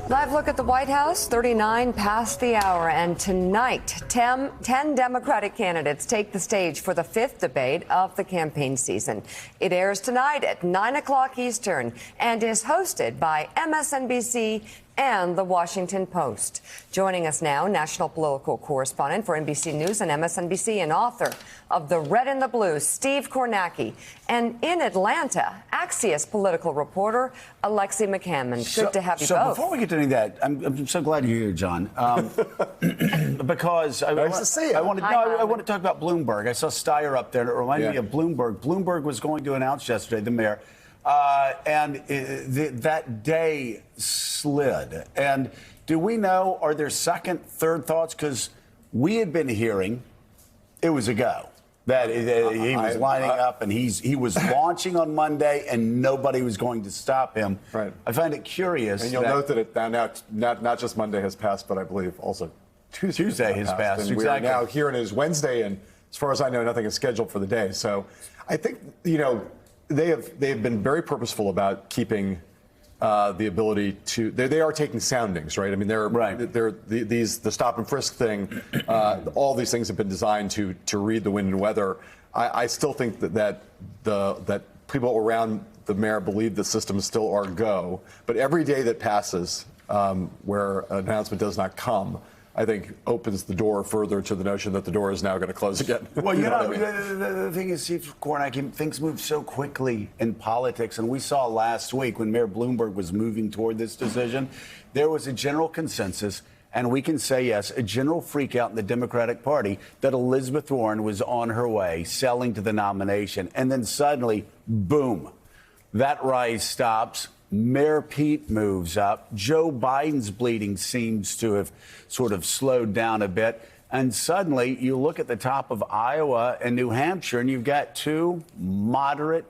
Live look at the White House, 39 past the hour. And tonight, 10 Democratic candidates take the stage for the fifth debate of the campaign season. It airs tonight at 9 o'clock Eastern and is hosted by MSNBC and The Washington Post. Joining us now, national political correspondent for NBC News and MSNBC and author of The Red and the Blue, Steve Kornacki. And in Atlanta, Axios political reporter Alexi McCammon. Good to have you both. So before we get to any of that, I'm so glad you're here, John. Because I want to talk about Bloomberg. I saw Steyer up there, and it reminded me of Bloomberg. Bloomberg was going to announce yesterday, the mayor, and that day slid. And do we know, are there second, third thoughts? Because we had been hearing it was a go. That he was lining up and he was launching on Monday and nobody was going to stop him. Right. I find it curious. And you'll note that not just Monday has passed, but I believe also Tuesday has passed. And exactly. We are now here and it is Wednesday, and as far as I know, nothing is scheduled for the day. So I think, they have been very purposeful about keeping the ability to. They are taking soundings, right? I mean, the stop and frisk thing. All these things have been designed to read the wind and weather. I still think that people around the mayor believe the systems still are go. But every day that passes where an announcement does not come, I think opens the door further to the notion that the door is now going to close again. Well, the thing is, Steve Kornacki, things move so quickly in politics. And we saw last week when Mayor Bloomberg was moving toward this decision, there was a general consensus, and we can say, yes, a general freak out in the Democratic Party that Elizabeth Warren was on her way, selling to the nomination. And then suddenly, boom, that rise stops. Mayor Pete moves up. Joe Biden's bleeding seems to have sort of slowed down a bit. And suddenly you look at the top of Iowa and New Hampshire, and you've got two moderate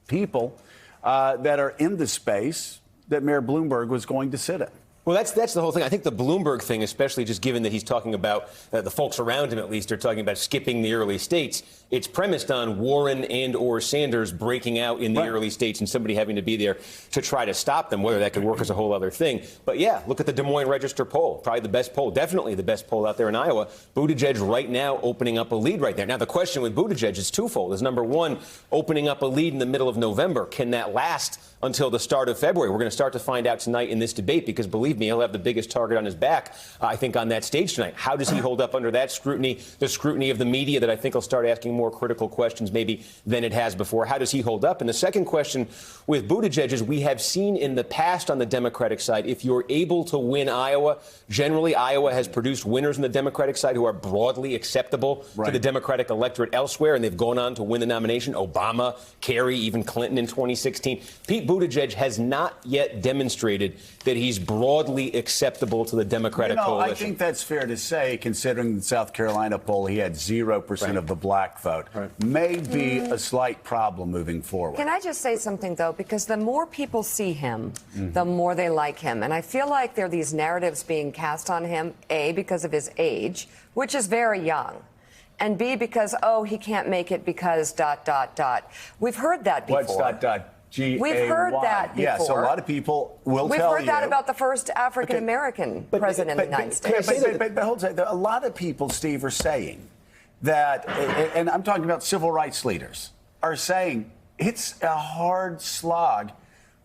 people that are in the space that Mayor Bloomberg was going to sit in. Well, that's the whole thing. I think the Bloomberg thing, especially just given that he's talking about the folks around him, at least, are talking about skipping the early states. It's premised on Warren and or Sanders breaking out in the early states and somebody having to be there to try to stop them. Whether that could work is a whole other thing. But yeah, look at the Des Moines Register poll. Probably the best poll, definitely the best poll out there in Iowa. Buttigieg right now opening up a lead right there. Now, the question with Buttigieg is twofold. Is number one, opening up a lead in the middle of November. Can that last until the start of February? We're going to start to find out tonight in this debate because, believe me, he'll have the biggest target on his back, I think, on that stage tonight. How does he hold up under that scrutiny, the scrutiny of the media that I think will start asking more critical questions maybe than it has before? How does he hold up? And the second question with Buttigieg is we have seen in the past on the Democratic side, if you're able to win Iowa, generally Iowa has produced winners on the Democratic side who are broadly acceptable to the Democratic electorate elsewhere, and they've gone on to win the nomination. Obama, Kerry, even Clinton in 2016. Pete Buttigieg has not yet demonstrated that he's broadly acceptable to the Democratic coalition. I think that's fair to say, considering the South Carolina poll, he had 0% of the black vote. May be a slight problem moving forward. Can I just say something, though? Because the more people see him, the more they like him. And I feel like there are these narratives being cast on him, A, because of his age, which is very young, and B, because, he can't make it because ... We've heard that before. What's ... We've heard that before. Yes, a lot of people will We've tell you. heard that about the first African-American president of the United States. But hold on. A lot of people, Steve, are saying that, and I'm talking about civil rights leaders, are saying it's a hard slog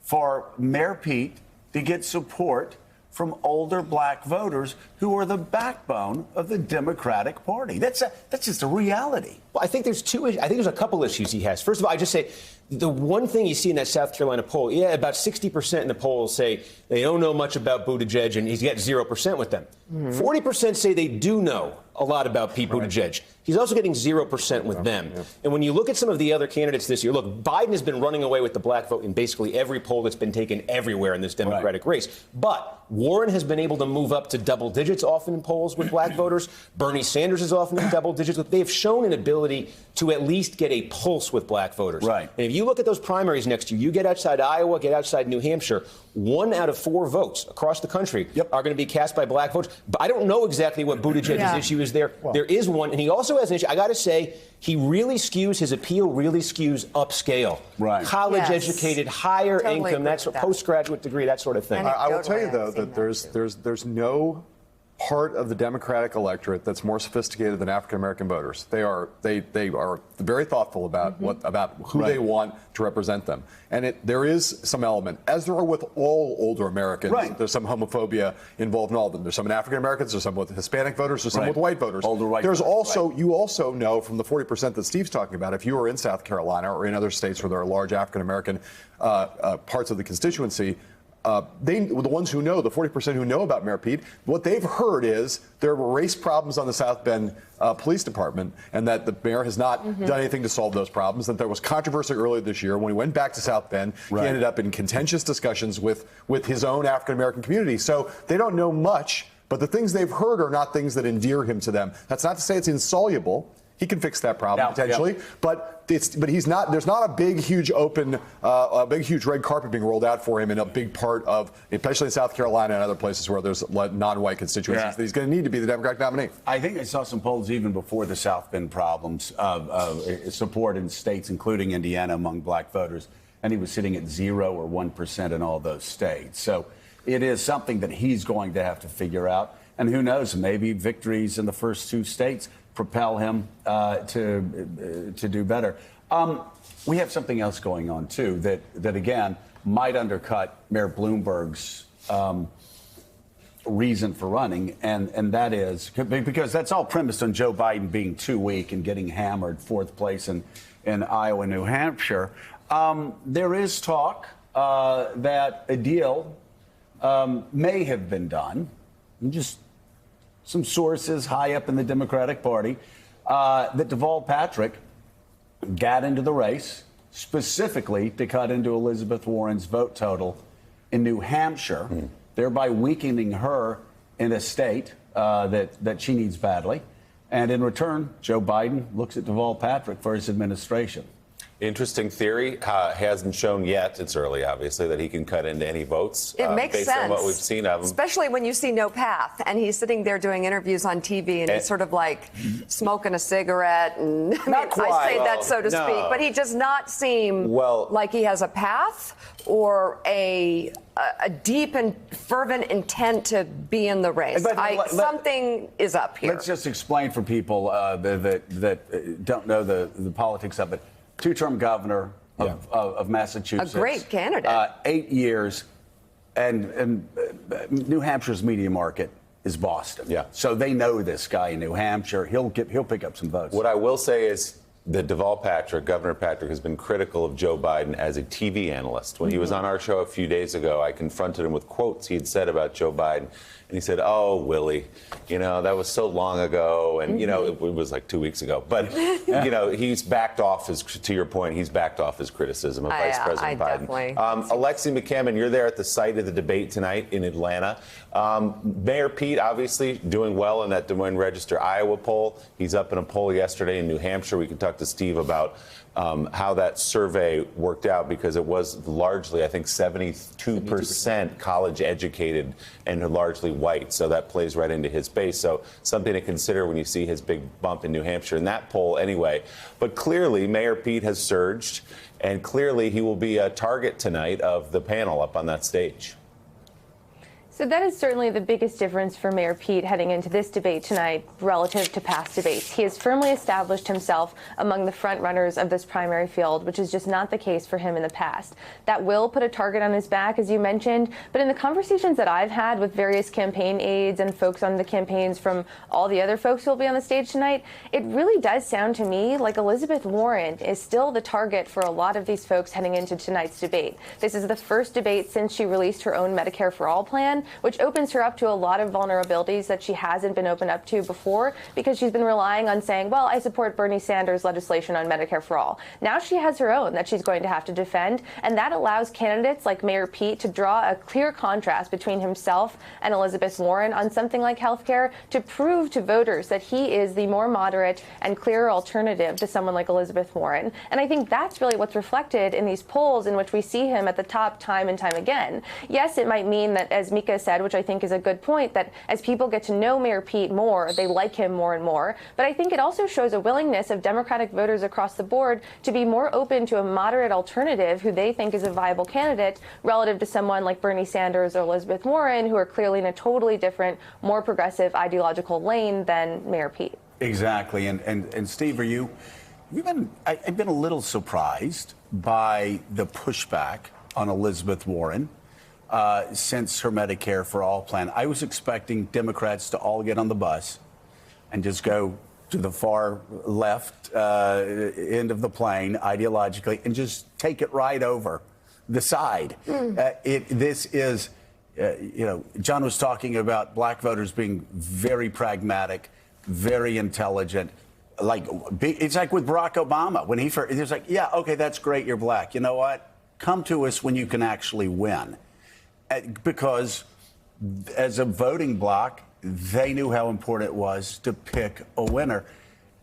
for Mayor Pete to get support from older black voters who are the backbone of the Democratic Party. That's just a reality. Well, I think there's a couple issues he has. First of all, I just say the one thing you see in that South Carolina poll, about 60% in the polls say they don't know much about Buttigieg, and he's got 0% with them. 40% say they do know a lot about Pete Buttigieg. He's also getting 0% with them. And when you look at some of the other candidates this year, look, Biden has been running away with the black vote in basically every poll that's been taken everywhere in this Democratic race. But Warren has been able to move up to double digits often in polls with black voters. Bernie Sanders is often in double digits. They have shown an ability to at least get a pulse with black voters. And if you look at those primaries next year, you get outside Iowa, get outside New Hampshire, 1 out of 4 votes across the country are going to be cast by black voters. But I don't know exactly what Buttigieg's issue is issues there. There is one, and he also has an issue. I got to say, he really skews, his appeal really skews upscale. Right. College educated, higher Totally income, that's postgraduate degree, that sort of thing. And I will tell you, Anecdotally, though, I've seen that that there's no part of the Democratic electorate that's more sophisticated than African American voters. They are very thoughtful about who they want to represent them, and there is some element, as there are with all older Americans. Right. There's some homophobia involved in all of them. There's some in African Americans. There's some with Hispanic voters. There's some with white voters. Older white There's voters, also right. you also know from the 40% that Steve's talking about. If you are in South Carolina or in other states where there are large African American parts of the constituency. The ones who know, the 40% who know about Mayor Pete, what they've heard is there were race problems on the South Bend Police Department, and that the mayor has not done anything to solve those problems. That there was controversy earlier this year when he went back to South Bend. Right. He ended up in contentious discussions with his own African American community. So they don't know much, but the things they've heard are not things that endear him to them. That's not to say it's insoluble. He can fix that problem potentially, but he's not. There's not a big, huge red carpet being rolled out for him in a big part of, especially in South Carolina and other places where there's non-white constituencies. Yeah. That he's going to need to be the Democratic nominee. I think I saw some polls even before the South Bend problems of support in states, including Indiana, among black voters, and he was sitting at 0 or 1% in all those states. So it is something that he's going to have to figure out. And who knows, maybe victories in the first 2 states propel him to do better. We have something else going on, too, that again, might undercut Mayor Bloomberg's reason for running, and that is because that's all premised on Joe Biden being too weak and getting hammered 4th place in Iowa and New Hampshire. There is talk that a deal may have been done. Just some sources high up in the Democratic Party that Deval Patrick got into the race specifically to cut into Elizabeth Warren's vote total in New Hampshire, thereby weakening her in a state that she needs badly. And in return, Joe Biden looks at Deval Patrick for his administration. Interesting theory. Hasn't shown yet, it's early obviously, that he can cut into any votes. It makes based sense. on what we've seen of him. Especially when you see no path and he's sitting there doing interviews on TV and he's sort of like smoking a cigarette. And Not quite. I say that so to No. speak, but he does not seem like he has a path or a deep and fervent intent to be in the race. But something is up here. Let's just explain for people that don't know the politics of it. 2-term governor of Massachusetts. A great candidate. 8 years, and New Hampshire's media market is Boston. Yeah. So they know this guy in New Hampshire. He'll pick up some votes. What I will say is that Deval Patrick, Governor Patrick, has been critical of Joe Biden as a TV analyst. When he was on our show a few days ago, I confronted him with quotes he had said about Joe Biden. And he said, "Oh, Willie, that was so long ago." And, it was like 2 weeks ago. But, he's backed off to your point, he's backed off his criticism of Vice President Biden. Definitely. Alexi McCammon, you're there at the site of the debate tonight in Atlanta. Mayor Pete, obviously, doing well in that Des Moines Register Iowa poll. He's up in a poll yesterday in New Hampshire. We can talk to Steve about how that survey worked out, because it was largely, I think, 72% college educated and largely white. So that plays right into his base. So something to consider when you see his big bump in New Hampshire in that poll anyway. But clearly, Mayor Pete has surged, and clearly he will be a target tonight of the panel up on that stage. So that is certainly the biggest difference for Mayor Pete heading into this debate tonight relative to past debates. He has firmly established himself among the front runners of this primary field, which is just not the case for him in the past. That will put a target on his back, as you mentioned, but in the conversations that I've had with various campaign aides and folks on the campaigns from all the other folks who will be on the stage tonight, it really does sound to me like Elizabeth Warren is still the target for a lot of these folks heading into tonight's debate. This is the first debate since she released her own Medicare for All plan, which opens her up to a lot of vulnerabilities that she hasn't been opened up to before, because she's been relying on saying, well, I support Bernie Sanders' legislation on Medicare for All. Now she has her own that she's going to have to defend, and that allows candidates like Mayor Pete to draw a clear contrast between himself and Elizabeth Warren on something like health care, to prove to voters that he is the more moderate and clearer alternative to someone like Elizabeth Warren. And I think that's really what's reflected in these polls in which we see him at the top time and time again. Yes, it might mean that, as Mika Maria said, which I think is a good point, that as people get to know Mayor Pete more, they like him more and more. But I think it also shows a willingness of Democratic voters across the board to be more open to a moderate alternative who they think is a viable candidate relative to someone like Bernie Sanders or Elizabeth Warren, who are clearly in a totally different, more progressive ideological lane than Mayor Pete. Exactly. And Steve, I've been a little surprised by the pushback on Elizabeth Warren since her Medicare for All plan. I was expecting Democrats to all get on the bus and just go to the far left end of the plane ideologically and just take it right over the side. This is, John was talking about black voters being very pragmatic, very intelligent. It's like with Barack Obama when he first, was like, yeah, okay, that's great, you're black. You know what? Come to us when you can actually win. Because as a voting bloc, they knew how important it was to pick a winner.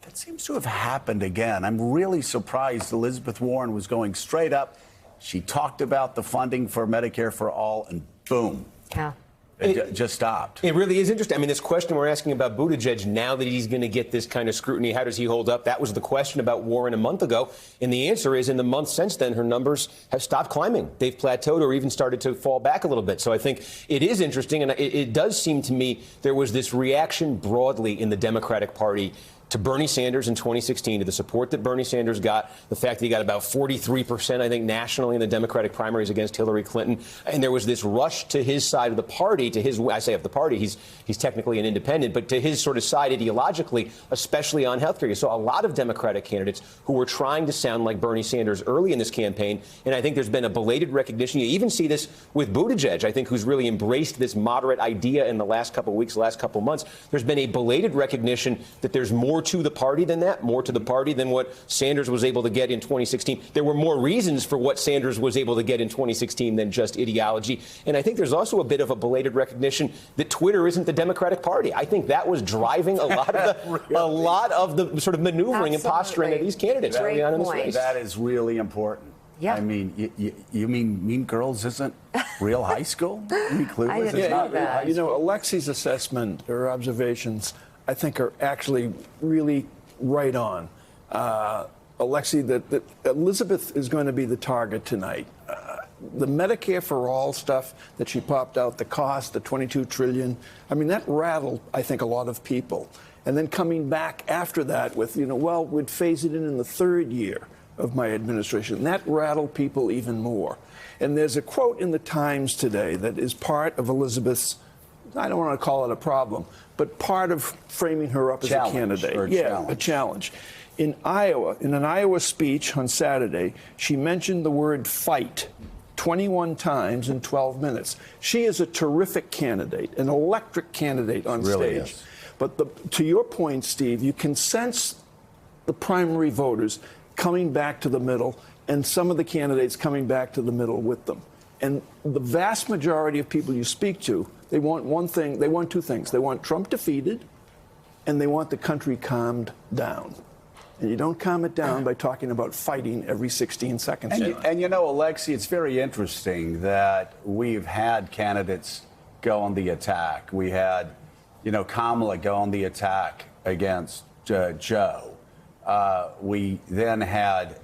That seems to have happened again. I'm really surprised Elizabeth Warren was going straight up. She talked about the funding for Medicare for All, and boom. Yeah. It just stopped. It really is interesting. I mean, this question we're asking about Buttigieg, now that he's going to get this kind of scrutiny, how does he hold up? That was the question about Warren a month ago. And the answer is, in the months since then, her numbers have stopped climbing. They've plateaued or even started to fall back a little bit. So I think it is interesting. And it does seem to me there was this reaction broadly in the Democratic Party to Bernie Sanders in 2016, to the support that Bernie Sanders got, the fact that he got about 43%, I think, nationally in the Democratic primaries against Hillary Clinton. And there was this rush to his side of the party, to his, I say of the party, he's technically an independent, but to his sort of side ideologically, especially on health care. You saw a lot of Democratic candidates who were trying to sound like Bernie Sanders early in this campaign. And I think there's been a belated recognition. You even see this with Buttigieg, I think, who's really embraced this moderate idea in the last couple of weeks, last couple of months. There's been a belated recognition that there's more to the party than that, more to the party than what Sanders was able to get in 2016. There were more reasons for what Sanders was able to get in 2016 than just ideology. And I think there's also a bit of a belated recognition that Twitter isn't the Democratic Party. I think that was driving a lot of the sort of maneuvering and posturing of these candidates early on in this race. That is really important. Yeah. I mean, you mean Mean Girls isn't real high school? You mean Clueless? I didn't It's know not real that. high You know, school. Alexi's assessment, her observations, I think are actually really right on. Alexi, that Elizabeth is going to be the target tonight. The Medicare for All stuff that she popped out, the cost, the $22 trillion, I mean, that rattled, I think, a lot of people. And then coming back after that with, well, we'd phase it in the third year of my administration. That rattled people even more. And there's a quote in the Times today that is part of Elizabeth's, I don't want to call it a problem, but part of framing her up as a candidate. A challenge. In Iowa, in an Iowa speech on Saturday, she mentioned the word fight 21 times in 12 minutes. She is a terrific candidate, an electric candidate on Really stage. is. But to your point, Steve, you can sense the primary voters coming back to the middle and some of the candidates coming back to the middle with them. And the vast majority of people you speak to, they want one thing, they want two things. They want Trump defeated, and they want the country calmed down. And you don't calm it down by talking about fighting every 16 seconds. And Alexi, it's very interesting that we've had candidates go on the attack. We had, Kamala go on the attack against Joe. We then had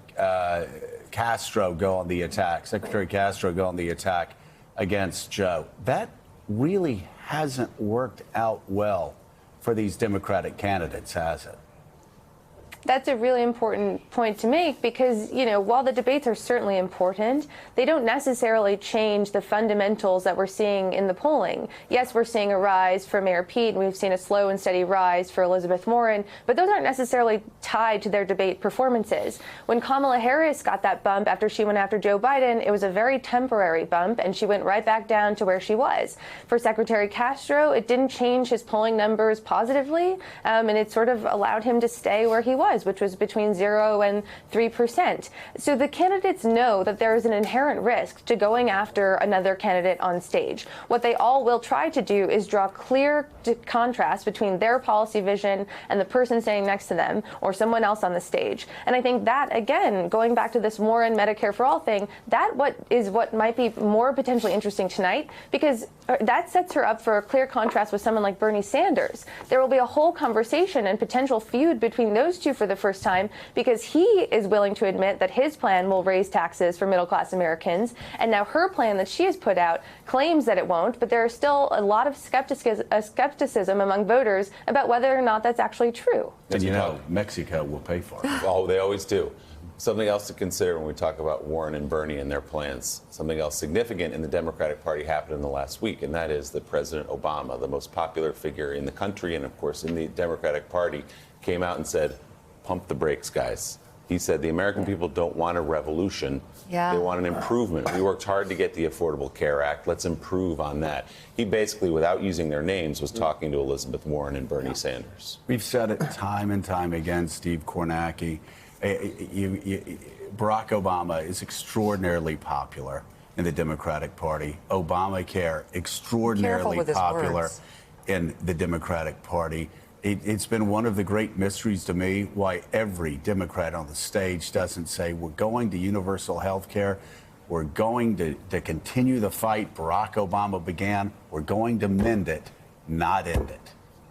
Castro go on the attack, Secretary Castro go on the attack against Joe. That really hasn't worked out well for these Democratic candidates, has it? That's a really important point to make because, while the debates are certainly important, they don't necessarily change the fundamentals that we're seeing in the polling. Yes, we're seeing a rise for Mayor Pete, and we've seen a slow and steady rise for Elizabeth Warren, but those aren't necessarily tied to their debate performances. When Kamala Harris got that bump after she went after Joe Biden, it was a very temporary bump, and she went right back down to where she was. For Secretary Castro, it didn't change his polling numbers positively, and it sort of allowed him to stay where he was. was, which was between 0 and 3%. So the candidates know that there is an inherent risk to going after another candidate on stage. What they all will try to do is draw clear contrast between their policy vision and the person standing next to them or someone else on the stage. And I think that, again, going back to this Warren Medicare for All thing, that what might be more potentially interesting tonight, because that sets her up for a clear contrast with someone like Bernie Sanders. There will be a whole conversation and potential feud between those two for the first time, because he is willing to admit that his plan will raise taxes for middle-class Americans, and now her plan that she has put out claims that it won't, but there is still a lot of skepticism among voters about whether or not that's actually true. And Mexico will pay for it. Oh, they always do. Something else to consider when we talk about Warren and Bernie and their plans. Something else significant in the Democratic Party happened in the last week, and that is that President Obama, the most popular figure in the country and, of course, in the Democratic Party, came out and said, pump the brakes, guys. He said the American people don't want a revolution. Yeah. They want an improvement. We worked hard to get the Affordable Care Act. Let's improve on that. He basically, without using their names, was talking to Elizabeth Warren and Bernie Sanders. We've said it time and time again, Steve Kornacki. Barack Obama is extraordinarily popular in the Democratic Party. Obamacare, extraordinarily popular in the Democratic Party. It's been one of the great mysteries to me why every Democrat on the stage doesn't say, we're going to universal health care. We're going to continue the fight Barack Obama began. We're going to mend it, not end it.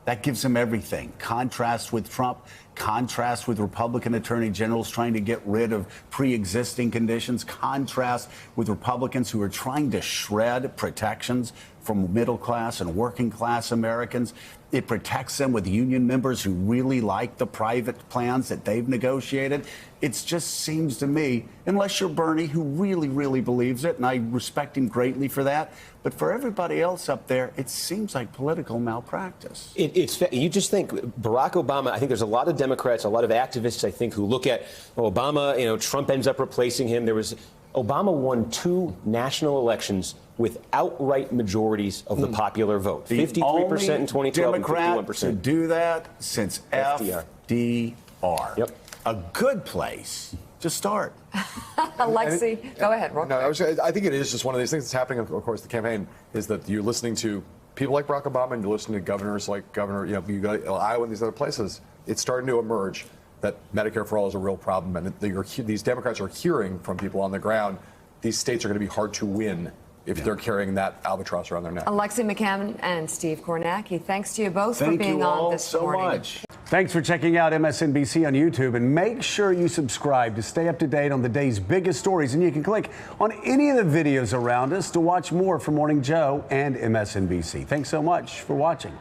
That gives him everything. Contrast with Trump, contrast with Republican attorney generals trying to get rid of pre-existing conditions, contrast with Republicans who are trying to shred protections from middle class and working class Americans. It protects them with union members who really like the private plans that they've negotiated. It just seems to me, unless you're Bernie, who really, really believes it, and I respect him greatly for that, but for everybody else up there, it seems like political malpractice. You just think Barack Obama, I think there's a lot of Democrats, a lot of activists, I think, who look at Obama, Trump ends up replacing him. Obama won 2 national elections with outright majorities of the popular vote. 53% in 2012 Democrat and 51%. to do that since FDR. FDR. Yep. A good place to start. Alexi, go ahead. No, I think it is just one of these things that's happening, of course, the campaign, is that you're listening to people like Barack Obama and you're listening to governors like you got Iowa and these other places. It's starting to emerge that Medicare for All is a real problem, and these Democrats are hearing from people on the ground these states are going to be hard to win if they're carrying that albatross around their neck. Alexi McCammon and Steve Kornacki, thanks to you both for being on this morning. Much. Thanks for checking out MSNBC on YouTube, and make sure you subscribe to stay up to date on the day's biggest stories. And you can click on any of the videos around us to watch more from Morning Joe and MSNBC. Thanks so much for watching.